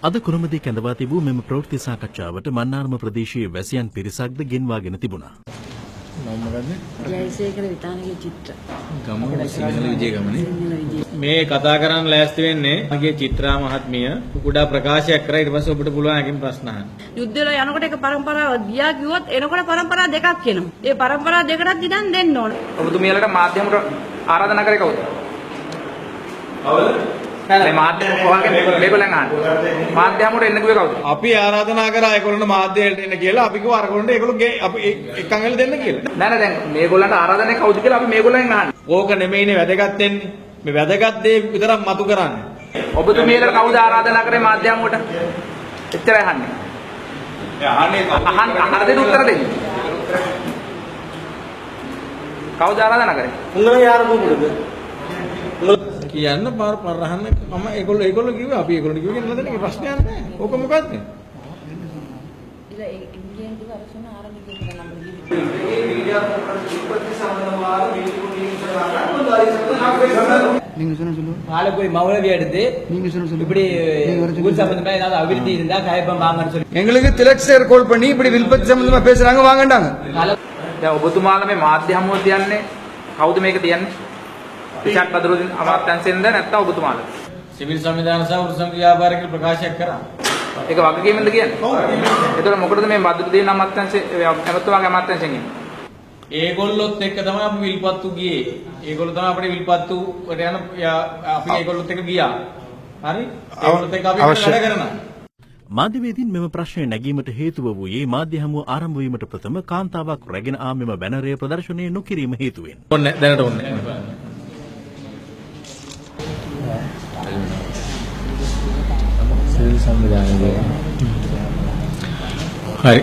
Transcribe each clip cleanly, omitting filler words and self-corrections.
අද කුරුමදී කැඳවා තිබූ මෙම ප්‍රවෘත්ති සාකච්ඡාවට මන්නාරම ප්‍රදේශයේ වැසියන් පිරිසක්ද ගෙන්වාගෙන තිබුණා. ජයසේකර විතානගේ චිත්‍ර. ගමන සිංහල විජය ගමනේ. මේ කතා කරන්න ලෑස්ති වෙන්නේ මගේ චිත්‍රා මහත්මිය කුඩා ප්‍රකාශයක් කරා ඊට පස්සේ ඔබට පුළුවන් එකකින් ප්‍රශ්න අහන්න. යුද්ධ වල යනකොට එක පරම්පරාවක් ගියා කිව්වොත් එනකොට පරම්පරා දෙකක් එනවා. ඒ පරම්පරා දෙකටත් ඉඩම් දෙන්න ඕන. ඔබතුමියලට මාධ්‍යමට ආරාධනා කරේ කවුද? මේ මාධ්‍යම කොහොමද මේගොල්ලන් අහන්නේ? මාධ්‍යමට එන්න කිව්වේ කවුද? අපි ආරාධනා කරා ඒගොල්ලන්ට මාධ්‍යයට එන්න කියලා. අපි කිව්වා අරගොල්ලන්ට ඒගොල්ලෝ අපි එක්කන් වෙලා දෙන්න කියලා. නෑ දැන් මේගොල්ලන්ට ආරාධනා කවුද කියලා අපි මේගොල්ලන් අහන්නේ. ඕක නෙමෙයිනේ වැදගත් වෙන්නේ. මේ වැදගත් දේ විතරක් මතු කරන්නේ. ඔබතුමියලට කවුද ආරාධනා කරේ මාධ්‍යමට? එච්චරයි අහන්නේ. අහන්න දෙන්න උත්තර දෙන්න. කවුද ආරාධනා කරේ? උංගලගේ ආරම්භුවද? කියන්න පරහන්න මම ඒගොල්ලෝ කිව්වා අපි ඒගොල්ලන්ට කිව්වේ කියලා නේද? ප්‍රශ්නයක් නෑ. ඕක මොකද්ද? ඉතින් ඉන්දියන් කිව්ව අරසන ආරම්භ කියන නම්බර நாளைக்கு மௌலவி எடுத்து இப்படி ஊர் சம்பந்தமா ஏதாவது அபிவிருத்தி இருந்தா காயப்பம் வாங்கன்னு சொல்லி எங்களுக்கு திலக் சார் கால் பண்ணி இப்படி வில்பத்து சம்பந்தமா பேசுறாங்க வாங்கண்டாங்க. දැන් ඔබතුමාලා මේ මාධ්‍ය හමුව තියන්නේ කවුද මේක තියන්නේ? රිෂාඩ් බදරුද්දීන් අමාත්‍යංශයෙන්ද නැත්නම් ඔබතුමාලා? සිවිල් සංවිධාන සහ වෘත්ති සමිති ව්‍යාපාර කියලා ප්‍රකාශයක් කරා. ඒක වගකීමෙන්ද කියන්නේ? ඔව්. ඒතකොට මොකටද මේ බදරුද්දීන් අමාත්‍යංශයේ එමෙතුමාගේ අමාත්‍යංශයෙන් ඉන්නේ? ඒගොල්ලොත් එක්ක තමයි අපි විල්පත්තු ගියේ. ඒගොල්ලෝ තමයි අපිට විල්පත්තු වලට යන අපි ඒගොල්ලොත් එක්ක ගියා. හරි? ඒගොල්ලොත් එක්ක අපි වැඩ කරනවා. මාධ්‍යවේදීන් මෙම ප්‍රශ්නය නැගීමට හේතුව වූයේ මාධ්‍ය හමුව ආරම්භ වීමට ප්‍රථම කාන්තාවක් රැගෙන ආ මෙම බැනරය ප්‍රදර්ශනය නොකිරීම හේතුවෙන්. ඕනේ දැනට ඕනේ. සිවිල් සංවිධානයේ හරි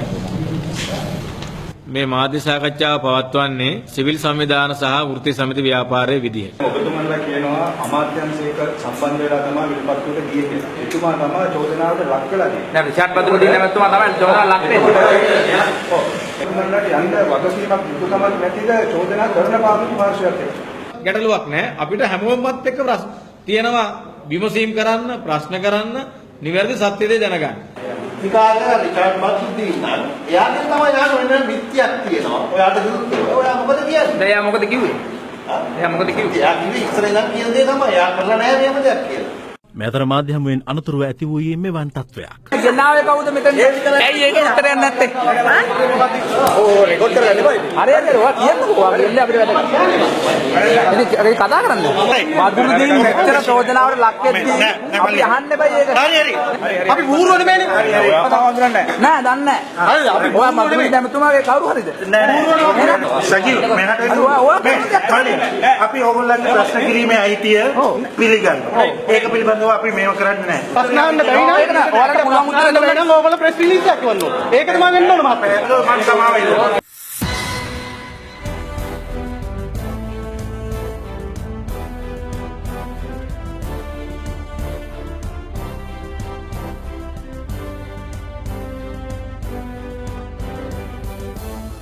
මේ මාධ්‍ය සාකච්ඡාව පවත්වන්නේ සිවිල් සංවිධාන සහ වෘත්ති සමිති ව්‍යාපාරයේ විදිහට. ඔබතුමන්ලා කියනවා අමාත්‍යාංශයක සම්බන්ධ වෙලා තමයි විල්පත්තුවට ගියේ කියලා. එතුමා තමයි චෝදනාවට ලක් වෙලා තියෙන්නේ. දැන් රිෂාඩ් බදරුද්දීන් එමෙතුමා තමයි චෝදනාවට ලක් වෙන්නේ. ඔව්. එතුමන්ලාට යන්න වගකීමක් යුතුකමක් නැතිද චෝදනා කරන පාර්ශ්වයක් එක්ක. ගැටලුවක් නැහැ. අපිට හැමෝමත් එක්ක ප්‍රශ්න තියෙනවා විමසීම් කරන්න, ප්‍රශ්න කරන්න, නිවැරදි සත්‍ය දේ දැනගන්න. විකාරය රිචාඩ් බදරුද්දීන් නම් එයාගෙන් තමයි යාට වෙන මිත්‍යක් තියෙනවා. ඔයාට ඔයා මොකද කියන්නේ? දැන් එයා මොකද කිව්වේ? එයා මොකද කිව්වේ? එයා කිව්වේ ඉස්සරහ ඉඳන් කියන දේ තමයි. එයා කරලා නැහැ මෙහෙම දෙයක් කියලා. මෙතර මාධ්‍ය හමුවෙන් අනතුරුව ඇති වූයේ මෙවන් තත්වයක්. ගෙනාවේ කවුද මෙතන? ඇයි ඒක උත්තරයක් නැත්තේ? ඕ රෙකෝඩ් කරලා නෙමෙයි. හරි හරි ඔයා කියන්නකෝ. අපි එන්නේ අපිට වැඩ කරන්න. ඉතින් කතා කරන්නේ. බදරුද්දීන් මෙච්චර චෝදනාවට ලක් වෙද්දී අපි අහන්න බෑ ඒක. හරි හරි. අපි ඌරුව නෙමෙයිනේ. හරි හරි. ඔයා තාම හඳුනන්නේ නැහැ. නෑ දන්නේ නැහැ. හරි අපි ඔයා මගුලේ දැමතුමාගේ කවුරු හරිද? නෑ නෑ. සජීව මෙහාට එන්න. අපි ඕගොල්ලන්ගේ ප්‍රශ්න කිරීමේ අයිතිය පිළිගන්නවා. ඒක පිළිබඳව අපි මේව කරන්නේ නැහැ. ප්‍රශ්න අහන්න බැරි නම් ඔයාලට මොනවා මුද්දරද ඕගොල්ලෝ ප්‍රෙස් රිලීස් එකක් වන්නෝ. ඒකද මම වෙන්න ඕන මහත්තයා. මම සමාව වෙනවා.